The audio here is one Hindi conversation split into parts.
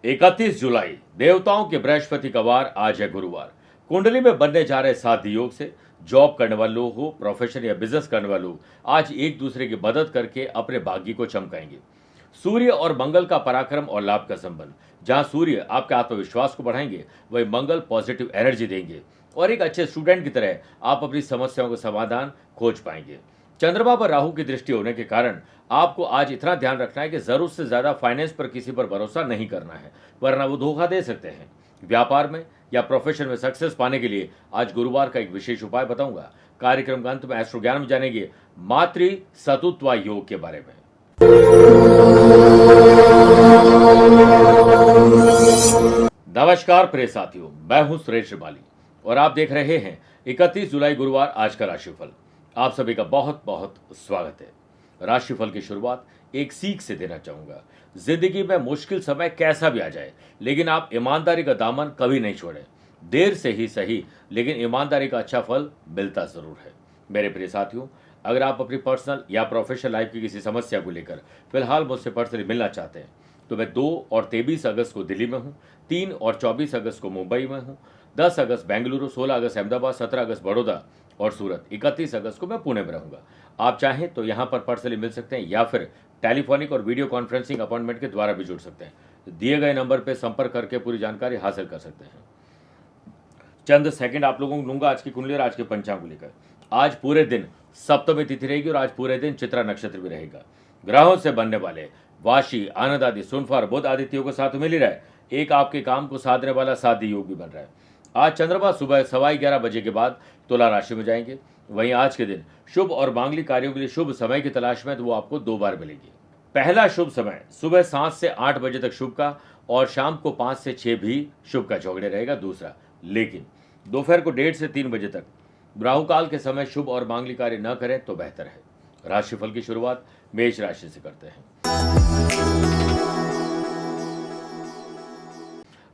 31 जुलाई देवताओं के बृहस्पति का वार आज है गुरुवार। कुंडली में बनने जा रहे साध्य योग से जॉब करने वाले लोग हो, प्रोफेशन या बिजनेस करने वाले लोग आज एक दूसरे की मदद करके अपने भाग्य को चमकाएंगे। सूर्य और मंगल का पराक्रम और लाभ का संबंध। जहां सूर्य आपके आत्मविश्वास को बढ़ाएंगे, वही मंगल पॉजिटिव एनर्जी देंगे और एक अच्छे स्टूडेंट की तरह आप अपनी समस्याओं का समाधान खोज पाएंगे। चंद्रमा पर राहु की दृष्टि होने के कारण आपको आज इतना ध्यान रखना है कि जरूरत से ज्यादा फाइनेंस पर किसी पर भरोसा नहीं करना है, वरना वो धोखा दे सकते हैं। व्यापार में या प्रोफेशन में सक्सेस पाने के लिए आज गुरुवार का एक विशेष उपाय बताऊंगा। कार्यक्रम के अंत में एस्ट्रो ज्ञान में जानेंगे मातृ सतुत्व योग के बारे में। नमस्कार प्रिय साथियों, मैं हूं सुरेश श्रिवाली और आप देख रहे हैं 31 जुलाई गुरुवार आज का राशिफल। आप सभी का बहुत बहुत स्वागत है। राशिफल की शुरुआत एक सीख से देना चाहूंगा। जिंदगी में मुश्किल समय कैसा भी आ जाए, लेकिन आप ईमानदारी का दामन कभी नहीं छोड़ें। देर से ही सही, लेकिन ईमानदारी का अच्छा फल मिलता जरूर है। मेरे प्रिय साथियों, अगर आप अपनी पर्सनल या प्रोफेशनल लाइफ की किसी समस्या को लेकर फिलहाल मुझसे पर्सनली मिलना चाहते हैं तो मैं 2 और 23 अगस्त को दिल्ली में हूँ, 3 और 24 अगस्त को मुंबई में हूँ, 10 अगस्त बेंगलुरु, 16 अगस्त अहमदाबाद, 17 अगस्त बड़ौदा और सूरत, 31 अगस्त को मैं पुणे में रहूंगा। आप चाहें तो यहाँ पर पर्सनली मिल सकते हैं या फिर टेलीफोनिक और वीडियो कॉन्फ्रेंसिंग अपॉइंटमेंट के द्वारा भी जुड़ सकते हैं। दिए गए नंबर पर संपर्क करके पूरी जानकारी हासिल कर सकते हैं। चंद सेकंड आप लोगों को लूंगा आज की कुंडली और आज के पंचांग को लेकर। आज पूरे दिन सप्तमी तिथि रहेगी और आज पूरे दिन चित्रा नक्षत्र भी रहेगा। ग्रहों से बनने वाले वाशी, आनंद आदि, सुनफार, बुध आदित्यों के साथ मिल ही रहा है। एक आपके काम को साधने वाला साध्य योग भी बन रहा है। आज चंद्रमा सुबह 11:15 बजे के बाद तुला राशि में जाएंगे। वहीं आज के दिन शुभ और मांगलिक कार्यों के लिए शुभ समय की तलाश में तो वो आपको 2 बार मिलेगी। पहला शुभ समय सुबह 7 से 8 बजे तक शुभ का और शाम को 5 से 6 भी शुभ का चौगड़े रहेगा। दूसरा, लेकिन दोपहर को 1:30 से 3 बजे तक राहु काल के समय शुभ और मांगलिक कार्य न करें तो बेहतर है। राशिफल की शुरुआत मेष राशि से करते हैं।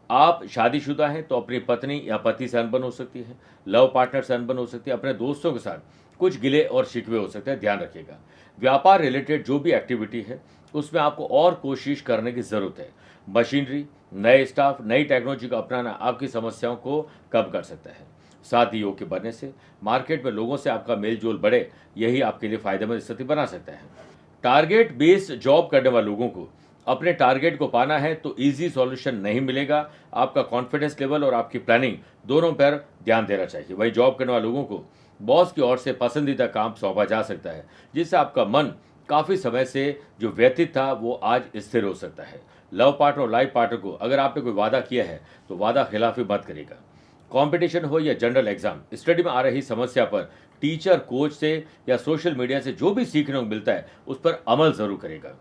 आप शादीशुदा हैं तो अपनी पत्नी या पति से अनबन हो सकती है, लव पार्टनर से अनबन हो सकती है, अपने दोस्तों के साथ कुछ गिले और शिकवे हो सकते हैं, ध्यान रखिएगा। व्यापार रिलेटेड जो भी एक्टिविटी है उसमें आपको और कोशिश करने की जरूरत है। मशीनरी, नए स्टाफ, नई टेक्नोलॉजी को अपनाना आपकी समस्याओं को कम कर सकता है। साथ ही योग के बनने से मार्केट में लोगों से आपका मेल जोल बढ़े, यही आपके लिए फायदेमंद स्थिति बना सकता है। टारगेट बेस्ड जॉब करने वाले लोगों को अपने टारगेट को पाना है तो इजी सॉल्यूशन नहीं मिलेगा। आपका कॉन्फिडेंस लेवल और आपकी प्लानिंग दोनों पर ध्यान देना चाहिए। वही जॉब करने वाले लोगों को बॉस की ओर से पसंदीदा काम सौंपा जा सकता है, जिससे आपका मन काफी समय से जो व्यतीत था वो आज स्थिर हो सकता है। लव पार्टनर और लाइफ पार्टनर को अगर आपने कोई वादा किया है तो वादा खिलाफी मत करेगा। कंपटीशन हो या जनरल एग्जाम, स्टडी में आ रही समस्या पर टीचर, कोच से या सोशल मीडिया से जो भी सीखने को मिलता है उस पर अमल जरूर करेगा।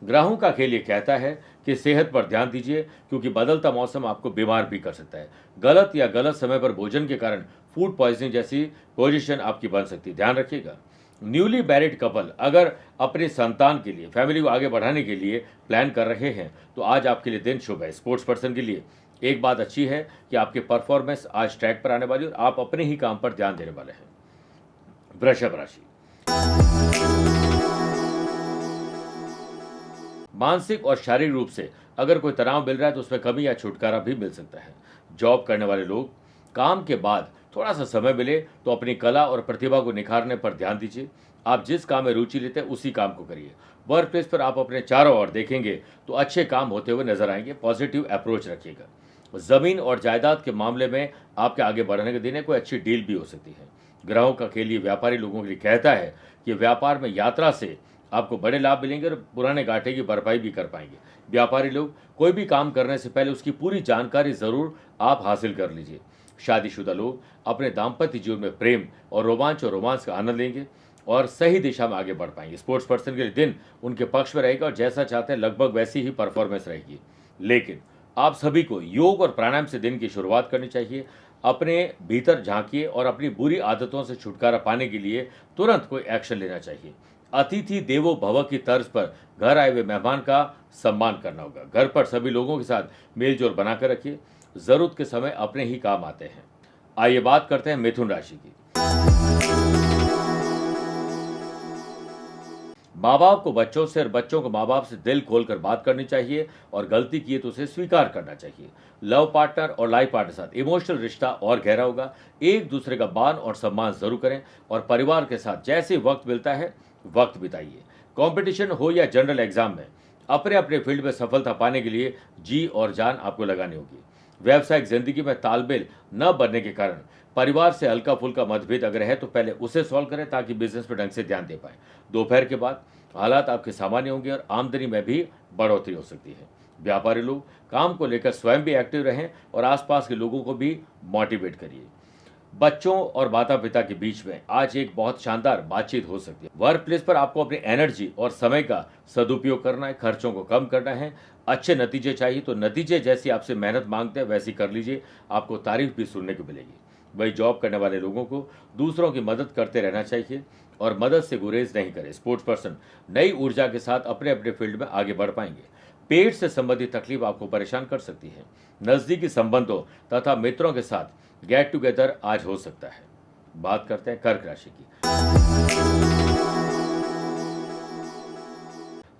ग्रहों का खेल ये कहता है कि सेहत पर ध्यान दीजिए, क्योंकि बदलता मौसम आपको बीमार भी कर सकता है। गलत या गलत समय पर भोजन के कारण फूड पॉइजनिंग जैसी पोजीशन आपकी बन सकती है, ध्यान रखिएगा। न्यूली मैरिड कपल अगर अपने संतान के लिए, फैमिली को आगे बढ़ाने के लिए प्लान कर रहे हैं तो आज आपके लिए दिन शुभ है। स्पोर्ट्स पर्सन के लिए एक बात अच्छी है कि आपकी परफॉर्मेंस आज ट्रैक पर आने वाली और आप अपने ही काम पर ध्यान देने वाले हैं। वृषभ राशि, मानसिक और शारीरिक रूप से अगर कोई तनाव मिल रहा है तो उसमें कमी या छुटकारा भी मिल सकता है। जॉब करने वाले लोग काम के बाद थोड़ा सा समय मिले तो अपनी कला और प्रतिभा को निखारने पर ध्यान दीजिए। आप जिस काम में रुचि लेते हैं उसी काम को करिए। वर्क प्लेस पर आप अपने चारों ओर देखेंगे तो अच्छे काम होते हुए नजर आएंगे। पॉजिटिव अप्रोच रखिएगा। जमीन और जायदाद के मामले में आपके आगे बढ़ने के दिन है, कोई अच्छी डील भी हो सकती है। ग्रहों का खेल ये व्यापारी लोगों के लिए कहता है कि व्यापार में यात्रा से आपको बड़े लाभ मिलेंगे और पुराने घाटे की भरपाई भी कर पाएंगे। व्यापारी लोग कोई भी काम करने से पहले उसकी पूरी जानकारी जरूर आप हासिल कर लीजिए। शादीशुदा लोग अपने दाम्पत्य जीवन में प्रेम और रोमांस का आनंद लेंगे और सही दिशा में आगे बढ़ पाएंगे। स्पोर्ट्स पर्सन के लिए दिन उनके पक्ष में रहेगा और जैसा चाहते हैं लगभग वैसी ही परफॉर्मेंस रहेगी। लेकिन आप सभी को योग और प्राणायाम से दिन की शुरुआत करनी चाहिए। अपने भीतर झांकिए और अपनी बुरी आदतों से छुटकारा पाने के लिए तुरंत कोई एक्शन लेना चाहिए। अतिथि देवो भव की तर्ज पर घर आए हुए मेहमान का सम्मान करना होगा। घर पर सभी लोगों के साथ मेलजोल बनाकर रखिए, जरूरत के समय अपने ही काम आते हैं। आइए बात करते हैं मिथुन राशि की। माँ बाप को बच्चों से और बच्चों को माँ बाप से दिल खोलकर बात करनी चाहिए और गलती की है तो उसे स्वीकार करना चाहिए। लव पार्टनर और लाइफ पार्टनर के साथ इमोशनल रिश्ता और गहरा होगा। एक दूसरे का मान और सम्मान जरूर करें और परिवार के साथ जैसे वक्त मिलता है वक्त बिताइए। कंपटीशन हो या जनरल एग्जाम में अपने अपने फील्ड में सफलता पाने के लिए जी और जान आपको लगानी होगी। व्यावसायिक जिंदगी में तालमेल न बनने के कारण परिवार से हल्का फुल्का मतभेद अगर है तो पहले उसे सॉल्व करें ताकि बिजनेस पर ढंग से ध्यान दे पाए। दोपहर के बाद हालात आपके सामान्य होंगे और आमदनी में भी बढ़ोतरी हो सकती है। व्यापारी लोग काम को लेकर स्वयं भी एक्टिव रहें और आसपास के लोगों को भी मोटिवेट करिए। बच्चों और माता पिता के बीच में आज एक बहुत शानदार बातचीत हो सकती है। वर्क प्लेस पर आपको अपनी एनर्जी और समय का सदुपयोग करना है, खर्चों को कम करना है। अच्छे नतीजे चाहिए तो नतीजे जैसी आपसे मेहनत मांगते हैं वैसी कर लीजिए, आपको तारीफ भी सुनने को मिलेगी। वही जॉब करने वाले लोगों को दूसरों की मदद करते रहना चाहिए और मदद से गुरेज नहीं करें। स्पोर्ट्स पर्सन नई ऊर्जा के साथ अपने अपने फील्ड में आगे बढ़ पाएंगे। पेट से संबंधित तकलीफ आपको परेशान कर सकती है। नजदीकी संबंधों तथा मित्रों के साथ गेट टुगेदर आज हो सकता है। बात करते हैं कर्क राशि की।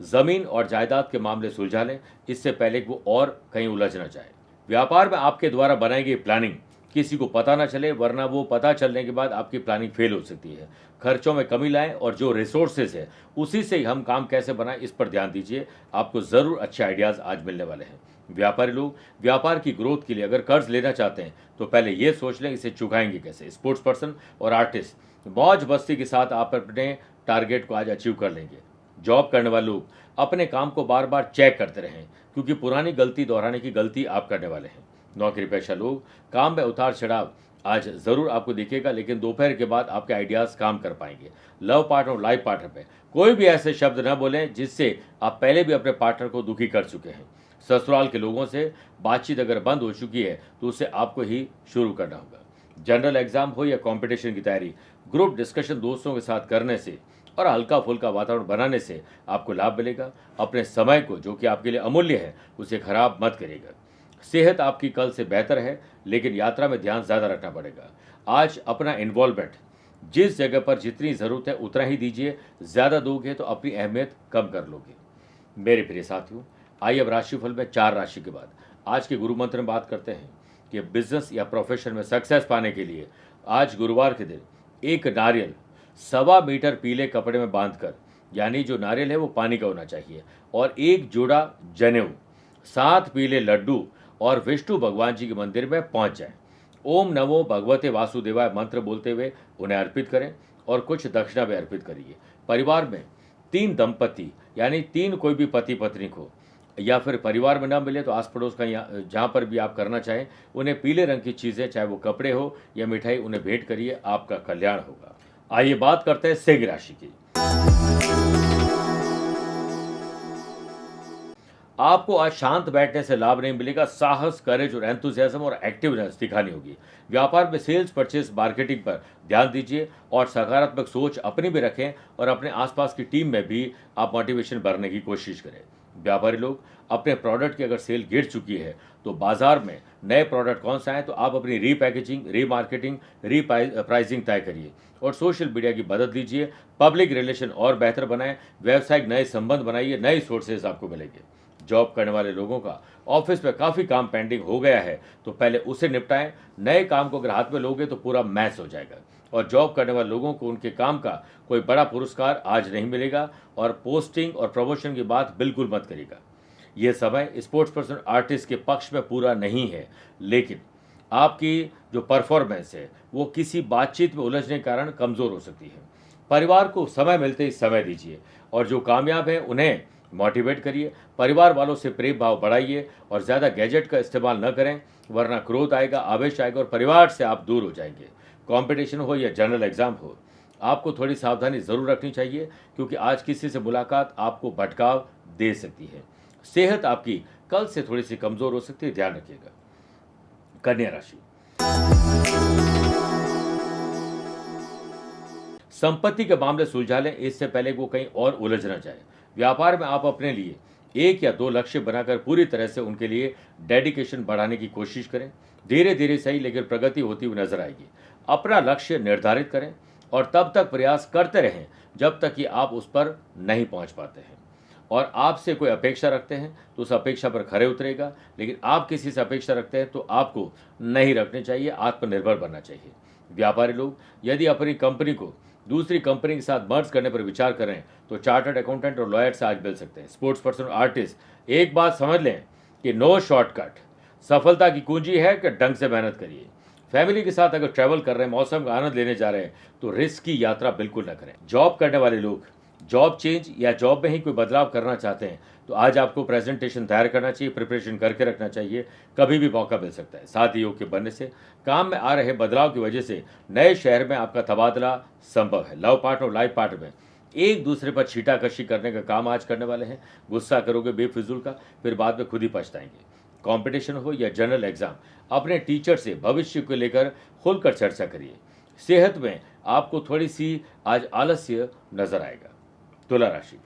जमीन और जायदाद के मामले सुलझा लें, इससे पहले कि वो और कहीं उलझ न जाए। व्यापार में आपके द्वारा बनाई गई प्लानिंग किसी को पता ना चले, वरना वो पता चलने के बाद आपकी प्लानिंग फेल हो सकती है। खर्चों में कमी लाएं और जो रिसोर्सेज है उसी से हम काम कैसे बनाएं इस पर ध्यान दीजिए। आपको जरूर अच्छे आइडियाज आज मिलने वाले हैं। व्यापारी लोग व्यापार की ग्रोथ के लिए अगर कर्ज लेना चाहते हैं तो पहले ये सोच लें इसे चुकाएंगे कैसे। स्पोर्ट्स पर्सन और आर्टिस्ट मौज मस्ती के साथ आप अपने टारगेट को आज अचीव कर लेंगे। जॉब करने वाले लोग अपने काम को बार बार चेक करते रहें क्योंकि पुरानी गलती दोहराने की गलती आप करने वाले हैं। नौकरी पेशा लोग काम में उतार चढ़ाव आज जरूर आपको दिखेगा, लेकिन दोपहर के बाद आपके आइडियाज काम कर पाएंगे। लव पार्टनर और लाइफ पार्टनर पे कोई भी ऐसे शब्द न बोलें जिससे आप पहले भी अपने पार्टनर को दुखी कर चुके हैं। ससुराल के लोगों से बातचीत अगर बंद हो चुकी है तो उसे आपको ही शुरू करना होगा। जनरल एग्जाम हो या कंपटीशन की तैयारी, ग्रुप डिस्कशन दोस्तों के साथ करने से और हल्का फुल्का वातावरण बनाने से आपको लाभ मिलेगा। अपने समय को जो कि आपके लिए अमूल्य है उसे खराब मत करिएगा। सेहत आपकी कल से बेहतर है, लेकिन यात्रा में ध्यान ज़्यादा रखना पड़ेगा। आज अपना इन्वॉल्वमेंट जिस जगह पर जितनी ज़रूरत है उतना ही दीजिए, ज़्यादा दोगे तो अपनी अहमियत कम कर लोगे। मेरे प्रिय साथियों, आइए अब राशिफल में 4 राशि के बाद आज के गुरु मंत्र में बात करते हैं कि बिजनेस या प्रोफेशन में सक्सेस पाने के लिए आज गुरुवार के दिन एक नारियल 1.25 मीटर पीले कपड़े में बांधकर, यानी जो नारियल है वो पानी का होना चाहिए, और एक जोड़ा जनेऊ, 7 पीले लड्डू और विष्णु भगवान जी के मंदिर में पहुंच जाएं। ओम नमो भगवते वासुदेवाय मंत्र बोलते हुए उन्हें अर्पित करें और कुछ दक्षिणा भी अर्पित करिए। परिवार में 3 दंपति यानी 3 कोई भी पति पत्नी को या फिर परिवार में ना मिले तो आस पड़ोस का जहाँ पर भी आप करना चाहें उन्हें पीले रंग की चीज़ें, चाहे वो कपड़े हो या मिठाई, उन्हें भेंट करिए, आपका कल्याण होगा। आइए बात करते हैं सिंह राशि की। आपको आज शांत बैठने से लाभ नहीं मिलेगा। साहस, करेज और एंथुसियाज्म और एक्टिवनेस दिखानी होगी। व्यापार में सेल्स, परचेस, मार्केटिंग पर ध्यान दीजिए और सकारात्मक सोच अपनी भी रखें और अपने आसपास की टीम में भी आप मोटिवेशन भरने की कोशिश करें। व्यापारी लोग अपने प्रोडक्ट की अगर सेल गिर चुकी है तो बाजार में नए प्रोडक्ट कौन सा है तो आप अपनी रीपैकेजिंग, रीमार्केटिंग, प्राइसिंग तय करिए और सोशल मीडिया की मदद लीजिए। पब्लिक रिलेशन और बेहतर बनाएं। व्यावसायिक नए संबंध बनाइए, नए सोर्सेज आपको मिलेंगे। जॉब करने वाले लोगों का ऑफिस में काफ़ी काम पेंडिंग हो गया है तो पहले उसे निपटाएं। नए काम को अगर हाथ में लोगे तो पूरा मैच हो जाएगा। और जॉब करने वाले लोगों को उनके काम का कोई बड़ा पुरस्कार आज नहीं मिलेगा और पोस्टिंग और प्रमोशन की बात बिल्कुल मत करिएगा। यह समय स्पोर्ट्स पर्सन, आर्टिस्ट के पक्ष में पूरा नहीं है, लेकिन आपकी जो परफॉर्मेंस है वो किसी बातचीत में उलझने के कारण कमज़ोर हो सकती है। परिवार को समय मिलते ही समय दीजिए और जो कामयाब हैं उन्हें मोटिवेट करिए। परिवार वालों से प्रेम भाव बढ़ाइए और ज़्यादा गैजेट का इस्तेमाल न करें, वरना क्रोध आएगा, आवेश आएगा और परिवार से आप दूर हो जाएंगे। कंपटीशन हो या जनरल एग्जाम हो, आपको थोड़ी सावधानी ज़रूर रखनी चाहिए क्योंकि आज किसी से मुलाकात आपको भटकाव दे सकती है। सेहत आपकी कल से थोड़ी सी कमज़ोर हो सकती है, ध्यान रखिएगा। कन्या राशि, संपत्ति के मामले सुलझा लें, इससे पहले वो कहीं और उलझ न जाए। व्यापार में आप अपने लिए 1 या 2 लक्ष्य बनाकर पूरी तरह से उनके लिए डेडिकेशन बढ़ाने की कोशिश करें। धीरे धीरे सही, लेकिन प्रगति होती हुई नजर आएगी। अपना लक्ष्य निर्धारित करें और तब तक प्रयास करते रहें जब तक कि आप उस पर नहीं पहुंच पाते हैं। और आपसे कोई अपेक्षा रखते हैं तो उस अपेक्षा पर खरे उतरेगा, लेकिन आप किसी से अपेक्षा रखते हैं तो आपको नहीं रखनी चाहिए, आत्मनिर्भर बनना चाहिए। व्यापारी लोग यदि अपनी कंपनी को दूसरी कंपनी के साथ मर्ज करने पर विचार करें तो चार्टर्ड अकाउंटेंट और लॉयर से आज मिल सकते हैं। स्पोर्ट्स पर्सन और आर्टिस्ट एक बात समझ लें कि नो शॉर्टकट। सफलता की कुंजी है कि ढंग से मेहनत करिए। फैमिली के साथ अगर ट्रैवल कर रहे हैं, मौसम का आनंद लेने जा रहे हैं तो रिस्क की यात्रा बिल्कुल न करें। जॉब करने वाले लोग जॉब चेंज या जॉब में ही कोई बदलाव करना चाहते हैं तो आज आपको प्रेजेंटेशन तैयार करना चाहिए, प्रिपरेशन करके रखना चाहिए, कभी भी मौका मिल सकता है। साथ ही योग के बनने से काम में आ रहे बदलाव की वजह से नए शहर में आपका तबादला संभव है। लव पार्टनर और लाइफ पार्टनर में एक दूसरे पर छीटाकशी करने का काम आज करने वाले हैं। गुस्सा करोगे बेफिजूल का, फिर बाद में खुद ही पछताएंगे। कंपटीशन हो या जनरल एग्जाम, अपने टीचर से भविष्य को लेकर खुलकर चर्चा करिए। सेहत में आपको थोड़ी सी आज आलस्य नजर आएगा। तुला राशि,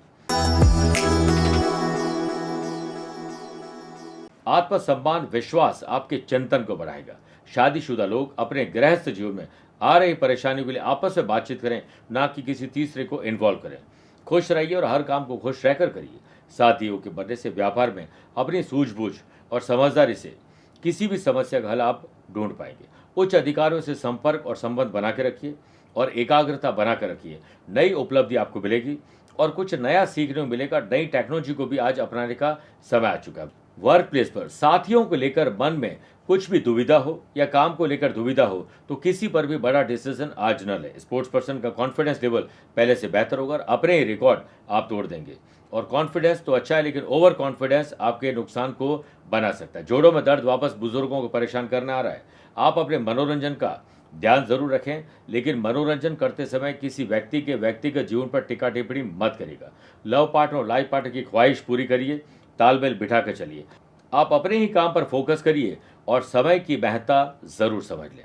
आत्मसम्मान विश्वास आपके चिंतन को बढ़ाएगा। शादीशुदा लोग अपने गृहस्थ जीवन में आ रही परेशानियों के लिए आपस में बातचीत करें, ना कि किसी तीसरे को इन्वॉल्व करें। खुश रहिए और हर काम को खुश रहकर करिए। साथियों के बढ़ने से व्यापार में अपनी सूझबूझ और समझदारी से किसी भी समस्या का हल आप ढूंढ पाएंगे। उच्च अधिकारियों से संपर्क और संबंध बना के रखिए और एकाग्रता बना कर रखिए। नई उपलब्धि आपको मिलेगी और कुछ नया सीखने को मिलेगा। नई टेक्नोलॉजी को भी आज अपनाने का समय आ चुका है। वर्क प्लेस पर साथियों को लेकर मन में कुछ भी दुविधा हो या काम को लेकर दुविधा हो तो किसी पर भी बड़ा डिसीजन आज न ले। स्पोर्ट्स पर्सन का कॉन्फिडेंस लेवल पहले से बेहतर होगा और अपने ही रिकॉर्ड आप तोड़ देंगे। और कॉन्फिडेंस तो अच्छा है, लेकिन ओवर कॉन्फिडेंस आपके नुकसान को बना सकता है। जोड़ों में दर्द वापस बुजुर्गों को परेशान करने आ रहा है। आप अपने मनोरंजन का ध्यान जरूर रखें, लेकिन मनोरंजन करते समय किसी व्यक्ति के व्यक्तिगत जीवन पर टिक्का टिप्पणी मत करिएगा। लव पार्टनर और लाइफ पार्टनर की ख्वाहिश पूरी करिए, तालमेल बिठा कर चलिए। आप अपने ही काम पर फोकस करिए और समय की महत्ता जरूर समझ लें।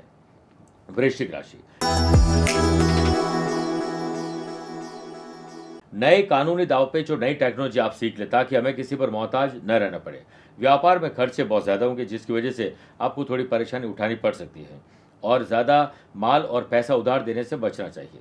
वृश्चिक राशि, नए कानूनी दावपेच और नई टेक्नोलॉजी आप सीख लें ताकि हमें किसी पर मोहताज न रहना पड़े। व्यापार में खर्चे बहुत ज़्यादा होंगे जिसकी वजह से आपको थोड़ी परेशानी उठानी पड़ सकती है और ज़्यादा माल और पैसा उधार देने से बचना चाहिए।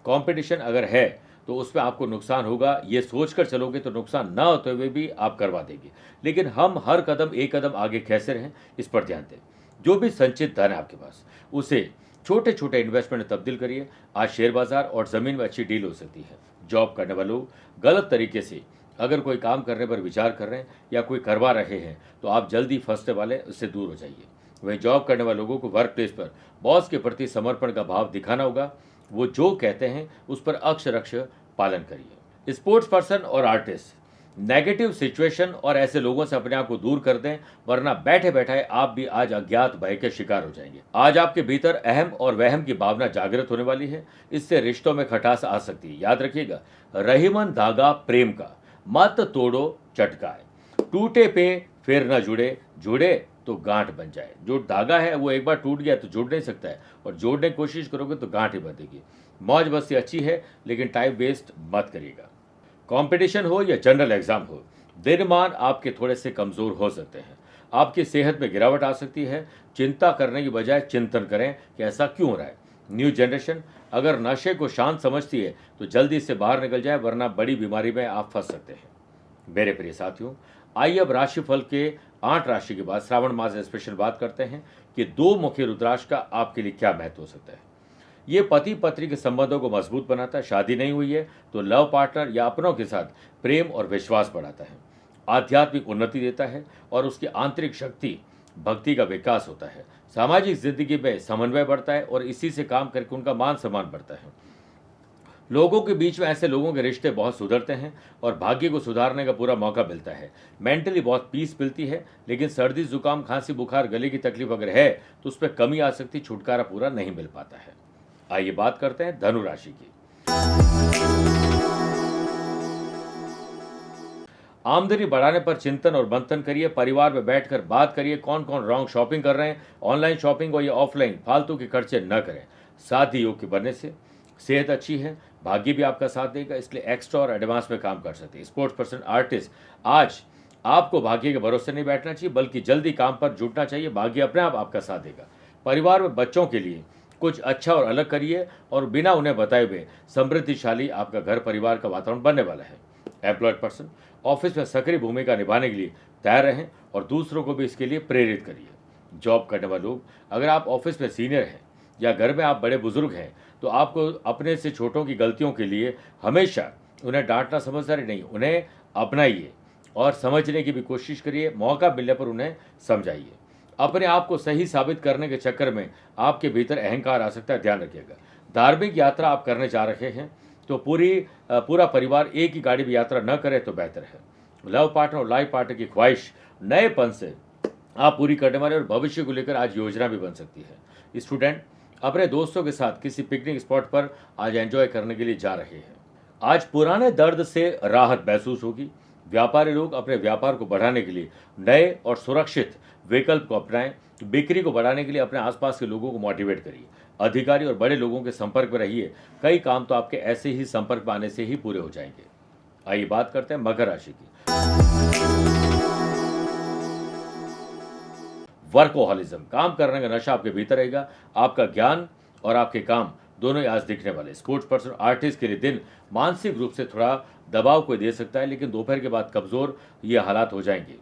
कंपटीशन अगर है तो उसमें आपको नुकसान होगा, ये सोचकर चलोगे तो नुकसान ना होते हुए भी आप करवा देंगे। लेकिन हम हर कदम एक कदम आगे कैसे रहें, इस पर ध्यान दें। जो भी संचित धन है आपके पास उसे छोटे छोटे इन्वेस्टमेंट में तब्दील करिए। आज शेयर बाजार और ज़मीन में अच्छी डील हो सकती है। जॉब करने वाले लोग गलत तरीके से अगर कोई काम करने पर विचार कर रहे हैं या कोई करवा रहे हैं तो आप जल्दी फंसने वाले उससे दूर हो जाइए। वहीं जॉब करने वाले लोगों को वर्क प्लेस पर बॉस के प्रति समर्पण का भाव दिखाना होगा। वो जो कहते हैं उस पर अक्षरक्ष पालन करिए। स्पोर्ट्स पर्सन और आर्टिस्ट नेगेटिव सिचुएशन और ऐसे लोगों से अपने आप को दूर कर दें, वरना बैठे बैठाए आप भी आज अज्ञात भय के शिकार हो जाएंगे। आज आपके भीतर अहम और वहम की भावना जागृत होने वाली है। इससे रिश्तों में खटास आ सकती है। याद रखिएगा, रहीमन धागा प्रेम का, मत तोड़ो चटकाए। टूटे पे फिर न जुड़े, जुड़े तो गांठ बन जाए। जो धागा है वो एक बार टूट गया तो जुड़ नहीं सकता है, और जोड़ने की कोशिश करोगे तो गांठ ही बंधेगी। मौज मस्ती अच्छी है, लेकिन टाइम वेस्ट मत करिएगा। कंपटीशन हो या जनरल एग्जाम हो, दिनमान आपके थोड़े से कमजोर हो सकते हैं। आपकी सेहत में गिरावट आ सकती है। चिंता करने की बजाय चिंतन करें कि ऐसा क्यों हो रहा है। न्यू जनरेशन अगर नशे को शांत समझती है तो जल्दी से बाहर निकल जाए, वरना बड़ी बीमारी में आप फंस सकते हैं। मेरे प्रिय साथियों, आइए अब राशिफल के 8 राशि के बाद श्रावण मास स्पेशल बात करते हैं कि 2 मुखी रुद्राक्ष का आपके लिए क्या महत्व हो सकता है। ये पति पत्नी के संबंधों को मजबूत बनाता है। शादी नहीं हुई है तो लव पार्टनर या अपनों के साथ प्रेम और विश्वास बढ़ाता है। आध्यात्मिक उन्नति देता है और उसकी आंतरिक शक्ति भक्ति का विकास होता है। सामाजिक जिंदगी में समन्वय बढ़ता है और इसी से काम करके उनका मान सम्मान बढ़ता है। लोगों के बीच में ऐसे लोगों के रिश्ते बहुत सुधरते हैं और भाग्य को सुधारने का पूरा मौका मिलता है। मेंटली बहुत पीस मिलती है, लेकिन सर्दी जुकाम खांसी बुखार गले की तकलीफ अगर है तो उस पर कमी आ सकती, छुटकारा पूरा नहीं मिल पाता है। आइए बात करते हैं धनु राशि की। आमदनी बढ़ाने पर चिंतन और मंथन करिए। परिवार में बैठकर बात करिए कौन कौन रॉन्ग शॉपिंग कर रहे हैं, ऑनलाइन शॉपिंग हो या ऑफलाइन, फालतू के खर्चे न करें। साथ ही योग के बनने से सेहत अच्छी है, भाग्य भी आपका साथ देगा, इसलिए एक्स्ट्रा और एडवांस में काम कर सकते हैं। स्पोर्ट्स पर्सन आर्टिस्ट, आज आपको भाग्य के भरोसे नहीं बैठना चाहिए, बल्कि जल्दी काम पर जुटना चाहिए। भाग्य अपने आप आपका साथ देगा। परिवार में बच्चों के लिए कुछ अच्छा और अलग करिए और बिना उन्हें बताए हुए समृद्धिशाली आपका घर परिवार का वातावरण बनने वाला है। एम्प्लॉयड पर्सन, ऑफिस में सक्रिय भूमिका निभाने के लिए तैयार रहें और दूसरों को भी इसके लिए प्रेरित करिए। जॉब करने वाले लोग, अगर आप ऑफिस में सीनियर हैं या घर में आप बड़े बुजुर्ग हैं, तो आपको अपने से छोटों की गलतियों के लिए हमेशा उन्हें डांटना समझदारी नहीं, उन्हें अपनाइए और समझने की भी कोशिश करिए। मौका मिलने पर उन्हें समझाइए। अपने आप को सही साबित करने के चक्कर में आपके भीतर अहंकार आ सकता है, ध्यान रखिएगा। धार्मिक यात्रा आप करने जा रहे हैं तो पूरा परिवार एक ही गाड़ी में यात्रा न करे तो बेहतर है। लव पार्टनर और लाइफ पार्टनर की ख्वाहिश नएपन से आप पूरी करने वाले और भविष्य को लेकर आज योजना भी बन सकती है। स्टूडेंट अपने दोस्तों के साथ किसी पिकनिक स्पॉट पर आज एंजॉय करने के लिए जा रहे हैं। आज पुराने दर्द से राहत महसूस होगी। व्यापारी लोग अपने व्यापार को बढ़ाने के लिए नए और सुरक्षित विकल्प को अपनाएं। बिक्री को बढ़ाने के लिए अपने आसपास के लोगों को मोटिवेट करिए। अधिकारी और बड़े लोगों के संपर्क में रहिए। कई काम तो आपके ऐसे ही संपर्क में आने से ही पूरे हो जाएंगे। आइए बात करते हैं मकर राशि की। वर्कोहॉलिज्म, काम करने का नशा आपके भीतर रहेगा। आपका ज्ञान और आपके काम दोनों ही आज दिखने वाले। स्पोर्ट्स पर्सन, आर्टिस्ट के लिए दिन मानसिक रूप से थोड़ा दबाव को दे सकता है, लेकिन दोपहर के बाद कमजोर ये हालात हो जाएंगे।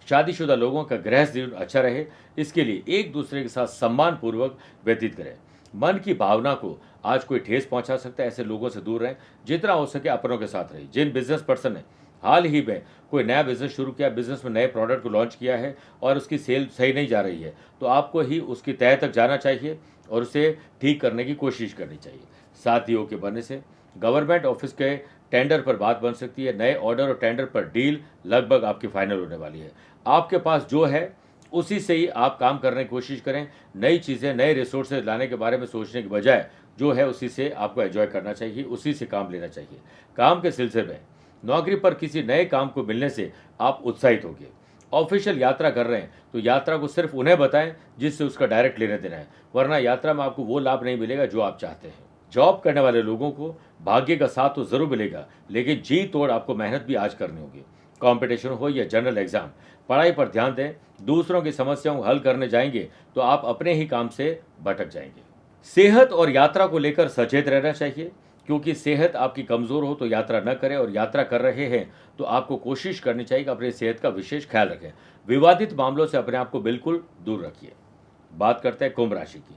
शादीशुदा लोगों का गृह जीवन अच्छा रहे, इसके लिए एक दूसरे के साथ सम्मान पूर्वक व्यतीत करें। मन की भावना को आज कोई ठेस पहुंचा सकता है, ऐसे लोगों से दूर रहें। जितना हो सके अपनों के साथ रहिए। जिन बिजनेस पर्सन ने हाल ही में कोई नया बिजनेस शुरू किया, बिजनेस में नए प्रोडक्ट को लॉन्च किया है और उसकी सेल सही नहीं जा रही है, तो आपको ही उसकी तह तक जाना चाहिए और उसे ठीक करने की कोशिश करनी चाहिए। साथियों के बनने से गवर्नमेंट ऑफिस के टेंडर पर बात बन सकती है। नए ऑर्डर और टेंडर पर डील लगभग आपकी फाइनल होने वाली है। आपके पास जो है उसी से ही आप काम करने की कोशिश करें। नई चीज़ें, नए रिसोर्सेज लाने के बारे में सोचने के बजाय जो है उसी से आपको एंजॉय करना चाहिए, उसी से काम लेना चाहिए। काम के सिलसिले में नौकरी पर किसी नए काम को मिलने से आप उत्साहित होंगे। ऑफिशियल यात्रा कर रहे हैं तो यात्रा को सिर्फ उन्हें बताएं जिससे उसका डायरेक्ट लेना देना है, वरना यात्रा में आपको वो लाभ नहीं मिलेगा जो आप चाहते हैं। जॉब करने वाले लोगों को भाग्य का साथ तो जरूर मिलेगा, लेकिन जी तोड़ आपको मेहनत भी आज करनी होगी। कंपटीशन हो या जनरल एग्जाम, पढ़ाई पर ध्यान दें। दूसरों की समस्याओं को हल करने जाएंगे तो आप अपने ही काम से भटक जाएंगे। सेहत और यात्रा को लेकर सचेत रहना चाहिए, क्योंकि सेहत आपकी कमजोर हो तो यात्रा न करें, और यात्रा कर रहे हैं तो आपको कोशिश करनी चाहिए कि अपनी सेहत का विशेष ख्याल रखें। विवादित मामलों से अपने आप को बिल्कुल दूर रखिए। बात करते हैं कुंभ राशि की।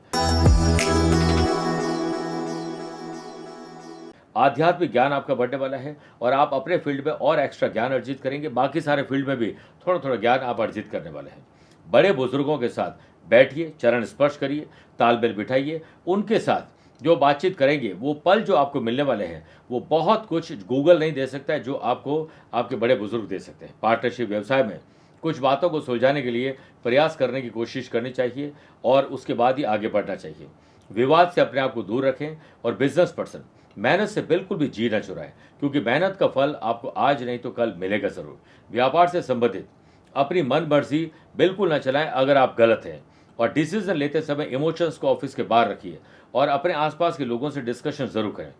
आध्यात्मिक ज्ञान आपका बढ़ने वाला है और आप अपने फील्ड में और एक्स्ट्रा ज्ञान अर्जित करेंगे। बाकी सारे फील्ड में भी थोड़ा थोड़ा ज्ञान आप अर्जित करने वाले हैं। बड़े बुजुर्गों के साथ बैठिए, चरण स्पर्श करिए, तालमेल बिठाइए। उनके साथ जो बातचीत करेंगे, वो पल जो आपको मिलने वाले हैं, वो बहुत कुछ गूगल नहीं दे सकता है जो आपको आपके बड़े बुजुर्ग दे सकते हैं। पार्टनरशिप व्यवसाय में कुछ बातों को सुलझाने के लिए प्रयास करने की कोशिश करनी चाहिए और उसके बाद ही आगे बढ़ना चाहिए। विवाद से अपने आप को दूर रखें। और बिजनेस पर्सन, मेहनत से बिल्कुल भी जी न चुराएं, क्योंकि मेहनत का फल आपको आज नहीं तो कल मिलेगा जरूर। व्यापार से संबंधित अपनी मन मर्जी बिल्कुल न चलाएं अगर आप गलत हैं। और डिसीजन लेते समय इमोशंस को ऑफिस के बाहर रखिए और अपने आसपास के लोगों से डिस्कशन जरूर करें।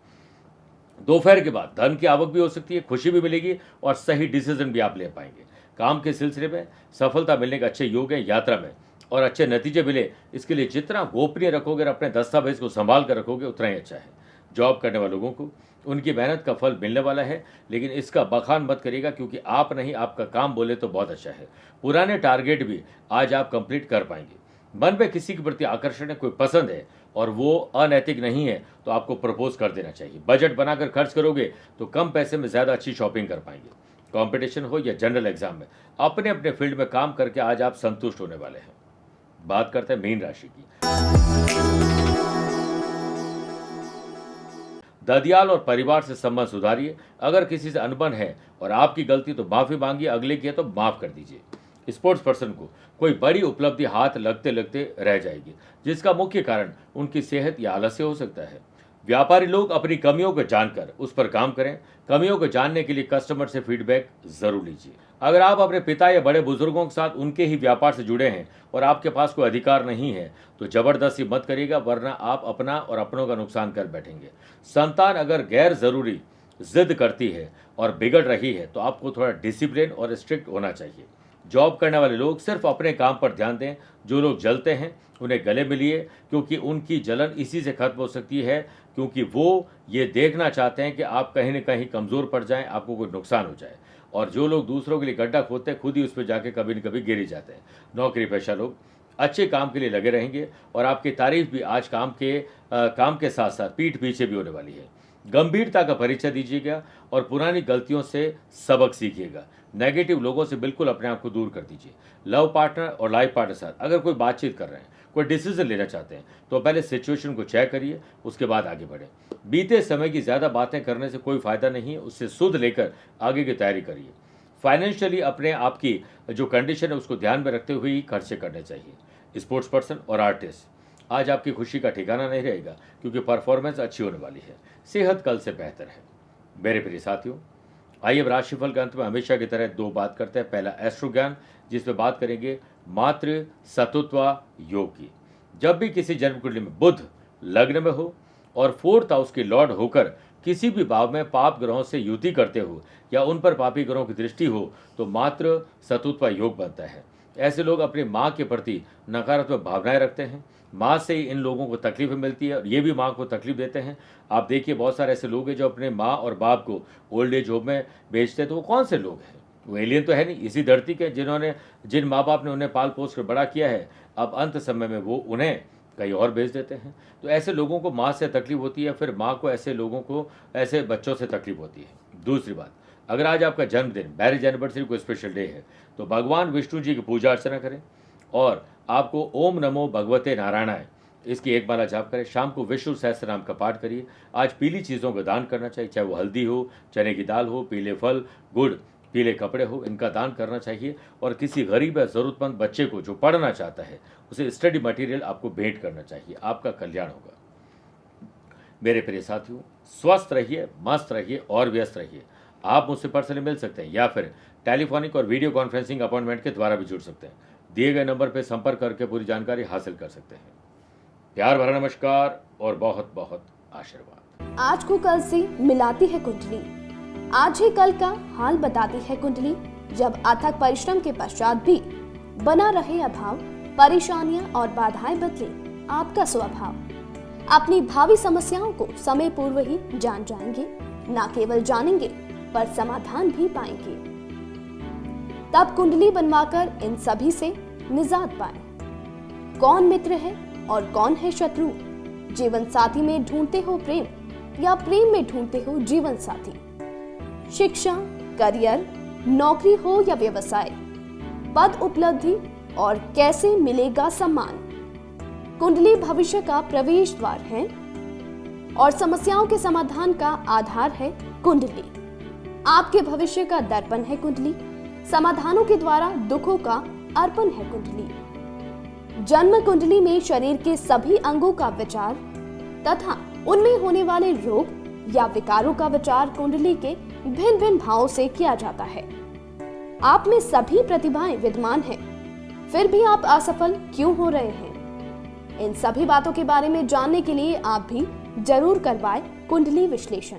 दोपहर के बाद धन की आवक भी हो सकती है, खुशी भी मिलेगी और सही डिसीजन भी आप ले पाएंगे। काम के सिलसिले में सफलता मिलने के अच्छे योग हैं। यात्रा में और अच्छे नतीजे मिले, इसके लिए जितना गोपनीय रखोगे और अपने दस्तावेज को संभाल कर रखोगे उतना ही अच्छा है। जॉब करने वाले लोगों को उनकी मेहनत का फल मिलने वाला है, लेकिन इसका बखान मत करिएगा, क्योंकि आप नहीं, आपका काम बोले तो बहुत अच्छा है। पुराने टारगेट भी आज आप कंप्लीट कर पाएंगे। मन में किसी के प्रति आकर्षण है, कोई पसंद है और वो अनैतिक नहीं है तो आपको प्रपोज कर देना चाहिए। बजट बनाकर खर्च करोगे तो कम पैसे में ज़्यादा अच्छी शॉपिंग कर पाएंगे। कंपटीशन हो या जनरल एग्जाम में अपने अपने फील्ड में काम करके आज आप संतुष्ट होने वाले हैं। बात करते हैं मीन राशि की। ददियाल और परिवार से संबंध सुधारिए। अगर किसी से अनबन है और आपकी गलती तो माफी मांगिए, अगले की है तो माफ कर दीजिए। स्पोर्ट्स पर्सन को कोई बड़ी उपलब्धि हाथ लगते लगते रह जाएगी, जिसका मुख्य कारण उनकी सेहत या आलस्य हो सकता है। व्यापारी लोग अपनी कमियों को जानकर उस पर काम करें। कमियों को जानने के लिए कस्टमर से फीडबैक जरूर लीजिए। अगर आप अपने पिता या बड़े बुजुर्गों के साथ उनके ही व्यापार से जुड़े हैं और आपके पास कोई अधिकार नहीं है तो जबरदस्ती मत करिएगा, वरना आप अपना और अपनों का नुकसान कर बैठेंगे। संतान अगर गैर जरूरी जिद करती है और बिगड़ रही है तो आपको थोड़ा डिसिप्लिन और स्ट्रिक्ट होना चाहिए। जॉब करने वाले लोग सिर्फ अपने काम पर ध्यान दें। जो लोग जलते हैं उन्हें गले मिलिए, क्योंकि उनकी जलन इसी से खत्म हो सकती है, क्योंकि वो ये देखना चाहते हैं कि आप कहीं ना कहीं कमज़ोर पड़ जाएं, आपको कोई नुकसान हो जाए। और जो लोग दूसरों के लिए गड्ढा खोदते हैं खुद ही उस पर जाके कभी न कभी गिर ही जाते हैं। नौकरी पेशा लोग अच्छे काम के लिए लगे रहेंगे और आपकी तारीफ भी आज काम के साथ साथ पीठ पीछे भी होने वाली है। गंभीरता का परिचय दीजिएगा और पुरानी गलतियों से सबक सीखिएगा। नेगेटिव लोगों से बिल्कुल अपने आप को दूर कर दीजिए। लव पार्टनर और लाइफ पार्टनर के साथ अगर कोई बातचीत कर रहे हैं, कोई डिसीजन लेना चाहते हैं, तो पहले सिचुएशन को चेक करिए, उसके बाद आगे बढ़ें। बीते समय की ज़्यादा बातें करने से कोई फ़ायदा नहीं है, उससे सुध लेकर आगे की तैयारी करिए। फाइनेंशियली अपने आप की जो कंडीशन है उसको ध्यान में रखते हुए ही खर्चे करने चाहिए। स्पोर्ट्स पर्सन और आर्टिस्ट, आज आपकी खुशी का ठिकाना नहीं रहेगा, क्योंकि परफॉर्मेंस अच्छी होने वाली है। सेहत कल से बेहतर है। मेरे प्रिय साथियों, आइए अब राशिफल के अंत में हमेशा की तरह दो बात करते हैं। पहला एस्ट्रो ज्ञान, जिसमें बात करेंगे मातृ सतुत्वा योग की। जब भी किसी जन्म कुंडली में बुध लग्न में हो और 4th हाउस के लॉर्ड होकर किसी भी भाव में पाप ग्रहों से युति करते हो या उन पर पापी ग्रहों की दृष्टि हो, तो मातृ सतुत्वा योग बनता है। ऐसे लोग अपनी माँ के प्रति नकारात्मक भावनाएं रखते हैं। माँ से ही इन लोगों को तकलीफ मिलती है और ये भी माँ को तकलीफ देते हैं। आप देखिए बहुत सारे ऐसे लोग हैं जो अपने माँ और बाप को ओल्ड एज होम में भेजते हैं। तो वो कौन से लोग हैं? वो एलियन तो है नहीं, इसी धरती के जिन माँ बाप ने उन्हें पाल पोस कर बड़ा किया है, अब अंत समय में वो उन्हें कहीं और भेज देते हैं। तो ऐसे लोगों को माँ से तकलीफ होती है, फिर माँ को ऐसे बच्चों से तकलीफ होती है। दूसरी बात, अगर आज आपका जन्मदिन, मैरिज एनिवर्सरी कोई स्पेशल डे है, तो भगवान विष्णु जी की पूजा अर्चना करें और आपको ओम नमो भगवते नारायणाय इसकी एक माला जाप करें। शाम को विष्णु सहस्त्र नाम का पाठ करिए। आज पीली चीज़ों का दान करना चाहिए, चाहे वो हल्दी हो, चने की दाल हो, पीले फल, गुड़, पीले कपड़े हो, इनका दान करना चाहिए। और किसी गरीब या ज़रूरतमंद बच्चे को जो पढ़ना चाहता है उसे स्टडी मटेरियल आपको भेंट करना चाहिए। आपका कल्याण होगा। मेरे प्रिय साथियों, स्वस्थ रहिए, मस्त रहिए और व्यस्त रहिए। आप मुझसे पर्सनली मिल सकते हैं या फिर टेलीफोनिक और वीडियो कॉन्फ्रेंसिंग अपॉइंटमेंट के द्वारा भी जुड़ सकते हैं। दिए गए नंबर पर संपर्क करके पूरी जानकारी हासिल कर सकते हैं। प्यार भरा नमस्कार और बहुत बहुत आशीर्वाद। आज को कल से मिलाती है कुंडली, आज ही कल का हाल बताती है कुंडली। जब अथक परिश्रम के पश्चात भी बना रहे अभाव, परेशानियां और बाधाएं बदले आपका स्वभाव, अपनी भावी समस्याओं को समय पूर्व ही जान जाएंगे। न केवल जानेंगे पर समाधान भी पाएंगे। तब कुंडली बनवाकर इन सभी से निजात पाएं। कौन मित्र है और कौन है शत्रु? जीवन साथी में ढूंढते हो प्रेम या प्रेम में ढूंढते हो जीवन साथी? शिक्षा, करियर, नौकरी हो या व्यवसाय, पद उपलब्धि और कैसे मिलेगा सम्मान? कुंडली भविष्य का प्रवेश द्वार है और समस्याओं के समाधान का आधार है कुंडली। आपके भविष्य का दर्पण है कुंडली। समाधानों के द्वारा दुखों का अर्पण है कुंडली। जन्म कुंडली में शरीर के सभी अंगों का विचार तथा उनमें होने वाले रोग या विकारों का विचार कुंडली के भिन्न भिन्न भावों से किया जाता है। आप में सभी प्रतिभाएं विद्यमान हैं, फिर भी आप असफल क्यों हो रहे हैं? इन सभी बातों के बारे में जानने के लिए आप भी जरूर करवाएं कुंडली विश्लेषण।